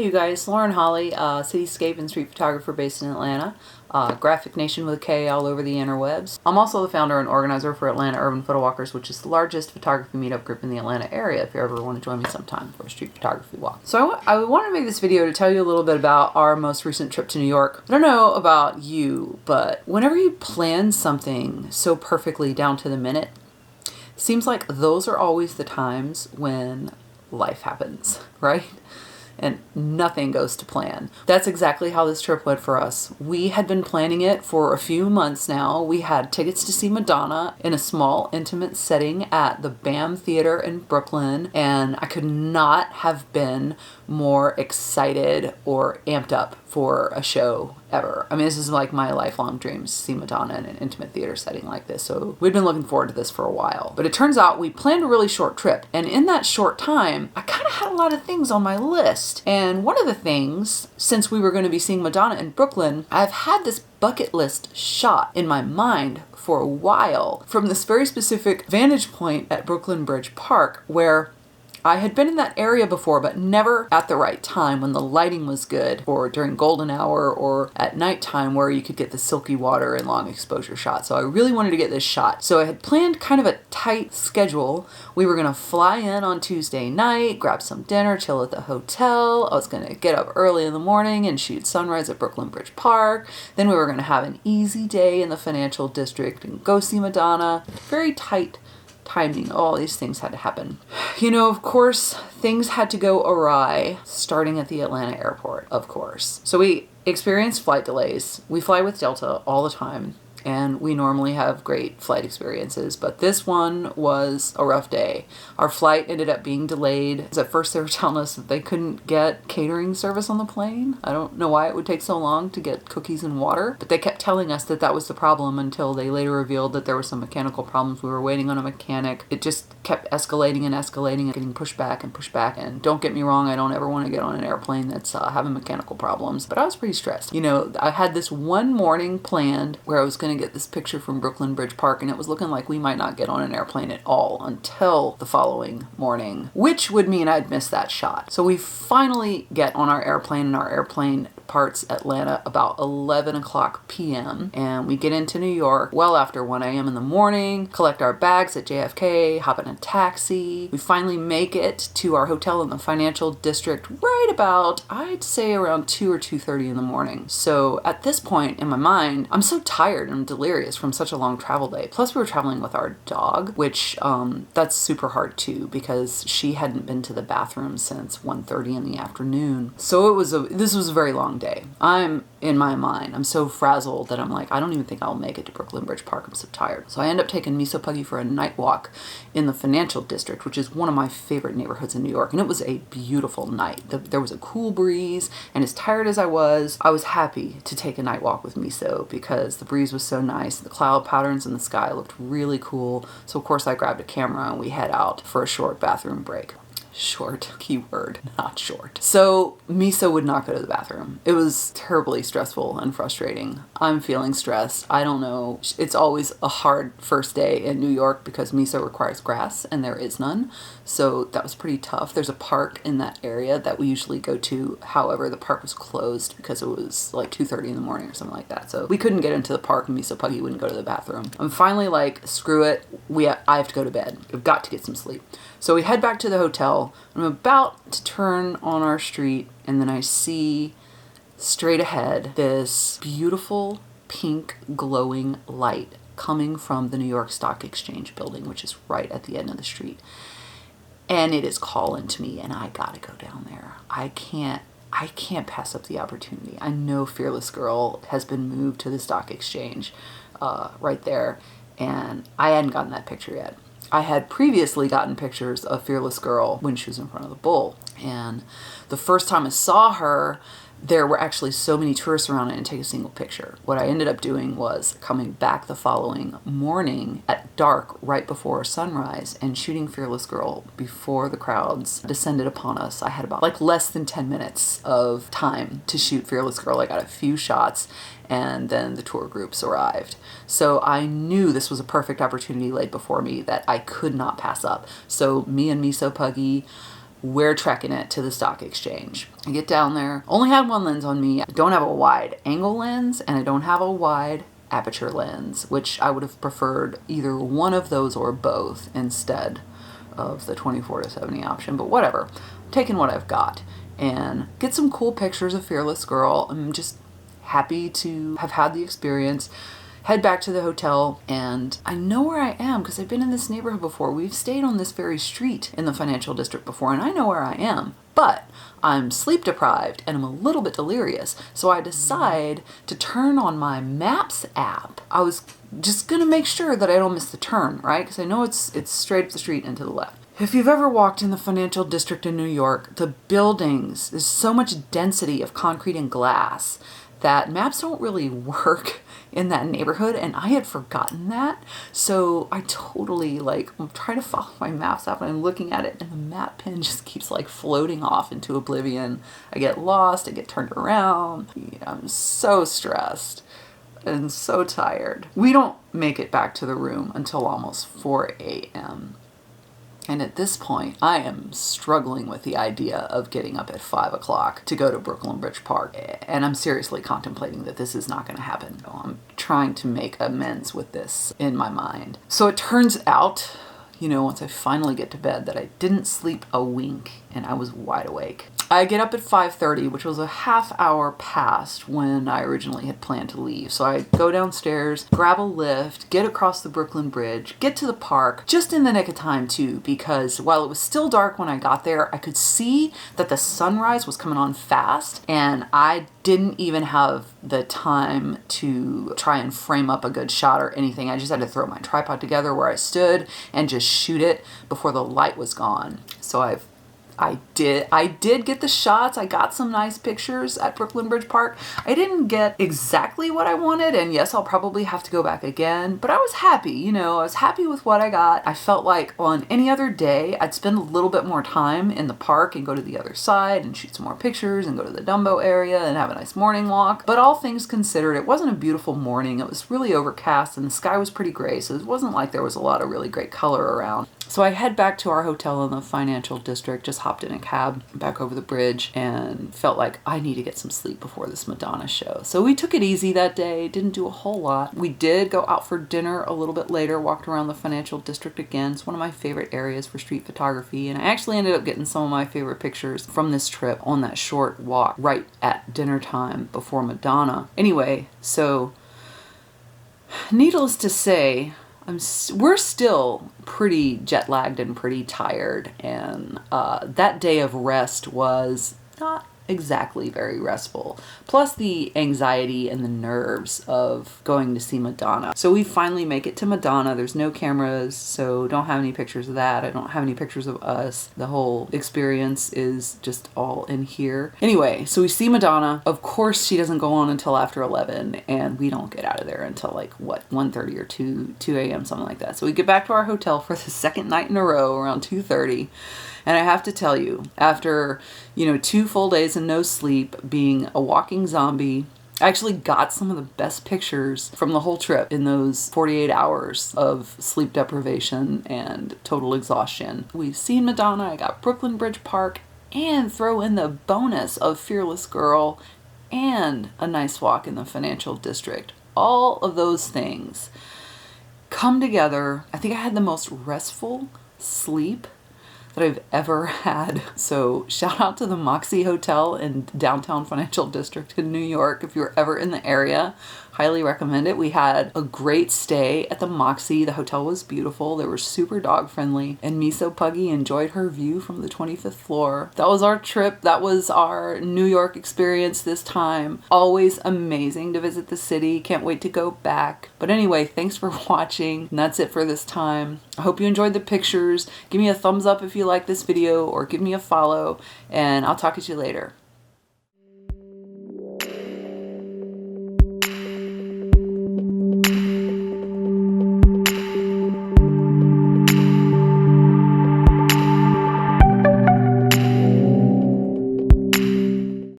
you guys, Lauren Holly, cityscape and street photographer based in Atlanta, Graphic Nation with a K all over the interwebs. I'm also the founder and organizer for Atlanta Urban Photowalkers, which is the largest photography meetup group in the Atlanta area if you ever want to join me sometime for a street photography walk. So I wanted to make this video to tell you a little bit about our most recent trip to New York. I don't know about you, but whenever you plan something so perfectly down to the minute, seems like those are always the times when life happens, right? And nothing goes to plan. That's exactly how this trip went for us. We had been planning it for a few months now. We had tickets to see Madonna in a small, intimate setting at the BAM Theater in Brooklyn, and I could not have been more excited or amped up for a show ever. I mean, this is like my lifelong dream, to see Madonna in an intimate theater setting like this. So we'd been looking forward to this for a while. But it turns out we planned a really short trip. And in that short time, I kind of had a lot of things on my list. And one of the things, since we were going to be seeing Madonna in Brooklyn, I've had this bucket list shot in my mind for a while from this very specific vantage point at Brooklyn Bridge Park, where I had been in that area before, but never at the right time when the lighting was good, or during golden hour, or at nighttime where you could get the silky water and long exposure shot. So I really wanted to get this shot. So I had planned kind of a tight schedule. We were gonna fly in on Tuesday night, grab some dinner, chill at the hotel. I was gonna get up early in the morning and shoot sunrise at Brooklyn Bridge Park. Then we were gonna have an easy day in the financial district and go see Madonna. Very tight timing. All these things had to happen. You know, of course, things had to go awry, starting at the Atlanta airport, of course. So we experienced flight delays. We fly with Delta all the time, and we normally have great flight experiences, but this one was a rough day. Our flight ended up being delayed. At first they were telling us that they couldn't get catering service on the plane. I don't know why it would take so long to get cookies and water, but they kept telling us that that was the problem until they later revealed that there were some mechanical problems. We were waiting on a mechanic. It just kept escalating and escalating and getting pushed back and pushed back. And don't get me wrong, I don't ever want to get on an airplane that's having mechanical problems, but I was pretty stressed. You know, I had this one morning planned where I was going to get this picture from Brooklyn Bridge Park, and it was looking like we might not get on an airplane at all until the following morning, which would mean I'd miss that shot. So we finally get on our airplane, and our airplane departs Atlanta about 11 o'clock p.m. and we get into New York well after 1 a.m. in the morning, collect our bags at JFK, hop in a taxi. We finally make it to our hotel in the financial district right about, I'd say, around 2 or 2:30 in the morning. So at this point in my mind, I'm so tired and delirious from such a long travel day. Plus we were traveling with our dog, which that's super hard too, because she hadn't been to the bathroom since 1:30 in the afternoon. So this was a very long day. I'm in my mind, I'm so frazzled that I'm like, I don't even think I'll make it to Brooklyn Bridge Park. I'm so tired. So I end up taking Miso Puggy for a night walk in the financial district, which is one of my favorite neighborhoods in New York. And it was a beautiful night. There was a cool breeze, and as tired as I was happy to take a night walk with Miso because the breeze was so nice. The cloud patterns in the sky looked really cool. So of course I grabbed a camera and we head out for a short bathroom break. Short, keyword, not short. So Miso would not go to the bathroom. It was terribly stressful and frustrating. I'm feeling stressed. I don't know. It's always a hard first day in New York because Miso requires grass and there is none. So that was pretty tough. There's a park in that area that we usually go to. However, the park was closed because it was like 2:30 in the morning or something like that. So we couldn't get into the park and Miso Puggy wouldn't go to the bathroom. I'm finally like, screw it. I have to go to bed. I've got to get some sleep. So we head back to the hotel. I'm about to turn on our street, and then I see straight ahead this beautiful pink glowing light coming from the New York Stock Exchange building, which is right at the end of the street. And it is calling to me, and I gotta go down there. I can't pass up the opportunity. I know Fearless Girl has been moved to the Stock Exchange right there, and I hadn't gotten that picture yet. I had previously gotten pictures of Fearless Girl when she was in front of the bull. And the first time I saw her, there were actually so many tourists around, I didn't take a single picture. What I ended up doing was coming back the following morning at dark, right before sunrise, and shooting Fearless Girl before the crowds descended upon us. I had about less than 10 minutes of time to shoot Fearless Girl. I got a few shots, and then the tour groups arrived. So I knew this was a perfect opportunity laid before me that I could not pass up. So me and Miso Puggy we're trekking it to the stock exchange. I get down there, only had one lens on me. I don't have a wide angle lens and I don't have a wide aperture lens, which I would have preferred either one of those or both instead of the 24-70 option, but whatever. I'm taking what I've got and get some cool pictures of Fearless Girl. I'm just happy to have had the experience. Head back to the hotel, and I know where I am because I've been in this neighborhood before. We've stayed on this very street in the financial district before, and I know where I am. But I'm sleep deprived and I'm a little bit delirious. So I decide to turn on my Maps app. I was just gonna make sure that I don't miss the turn, right? Because I know it's straight up the street and to the left. If you've ever walked in the financial district in New York, the buildings, there's so much density of concrete and glass that maps don't really work in that neighborhood, and I had forgotten that. So I totally I'm trying to follow my Maps app and I'm looking at it and the map pin just keeps floating off into oblivion. I get lost, I get turned around. I'm so stressed and so tired. We don't make it back to the room until almost 4 a.m. And at this point, I am struggling with the idea of getting up at 5 o'clock to go to Brooklyn Bridge Park. And I'm seriously contemplating that this is not going to happen. I'm trying to make amends with this in my mind. So it turns out, once I finally get to bed, that I didn't sleep a wink and I was wide awake. I get up at 5:30, which was a half hour past when I originally had planned to leave. So I go downstairs, grab a lift, get across the Brooklyn Bridge, get to the park, just in the nick of time too, because while it was still dark when I got there, I could see that the sunrise was coming on fast, and I didn't even have the time to try and frame up a good shot or anything. I just had to throw my tripod together where I stood and just shoot it before the light was gone. So I did get the shots. I got some nice pictures at Brooklyn Bridge Park. I didn't get exactly what I wanted, and yes, I'll probably have to go back again, but I was happy, I was happy with what I got. I felt like on any other day, I'd spend a little bit more time in the park and go to the other side and shoot some more pictures and go to the Dumbo area and have a nice morning walk. But all things considered, it wasn't a beautiful morning. It was really overcast and the sky was pretty gray, so it wasn't like there was a lot of really great color around. So I head back to our hotel in the financial district, just hopped in a cab back over the bridge and felt like I need to get some sleep before this Madonna show. So we took it easy that day, didn't do a whole lot. We did go out for dinner a little bit later, walked around the financial district again. It's one of my favorite areas for street photography, and I actually ended up getting some of my favorite pictures from this trip on that short walk right at dinner time before Madonna. Anyway, so needless to say, we're still pretty jet lagged and pretty tired, and that day of rest was not exactly very restful. Plus the anxiety and the nerves of going to see Madonna. So we finally make it to Madonna. There's no cameras, so don't have any pictures of that. I don't have any pictures of us. The whole experience is just all in here. Anyway, so we see Madonna. Of course, she doesn't go on until after 11, and we don't get out of there until 1:30 or 2 a.m., something like that. So we get back to our hotel for the second night in a row around 2:30. And I have to tell you, after, 2 full days and no sleep, being a walking zombie, I actually got some of the best pictures from the whole trip in those 48 hours of sleep deprivation and total exhaustion. We've seen Madonna, I got Brooklyn Bridge Park, and throw in the bonus of Fearless Girl and a nice walk in the financial district. All of those things come together. I think I had the most restful sleep that I've ever had. So shout out to the Moxie Hotel in downtown Financial District in New York. If you're ever in the area, highly recommend it. We had a great stay at the Moxie. The hotel was beautiful. They were super dog friendly, and Miso Puggy enjoyed her view from the 25th floor. That was our trip. That was our New York experience this time. Always amazing to visit the city. Can't wait to go back. But anyway, thanks for watching. And that's it for this time. I hope you enjoyed the pictures. Give me a thumbs up if you like this video, or give me a follow, and I'll talk to you later.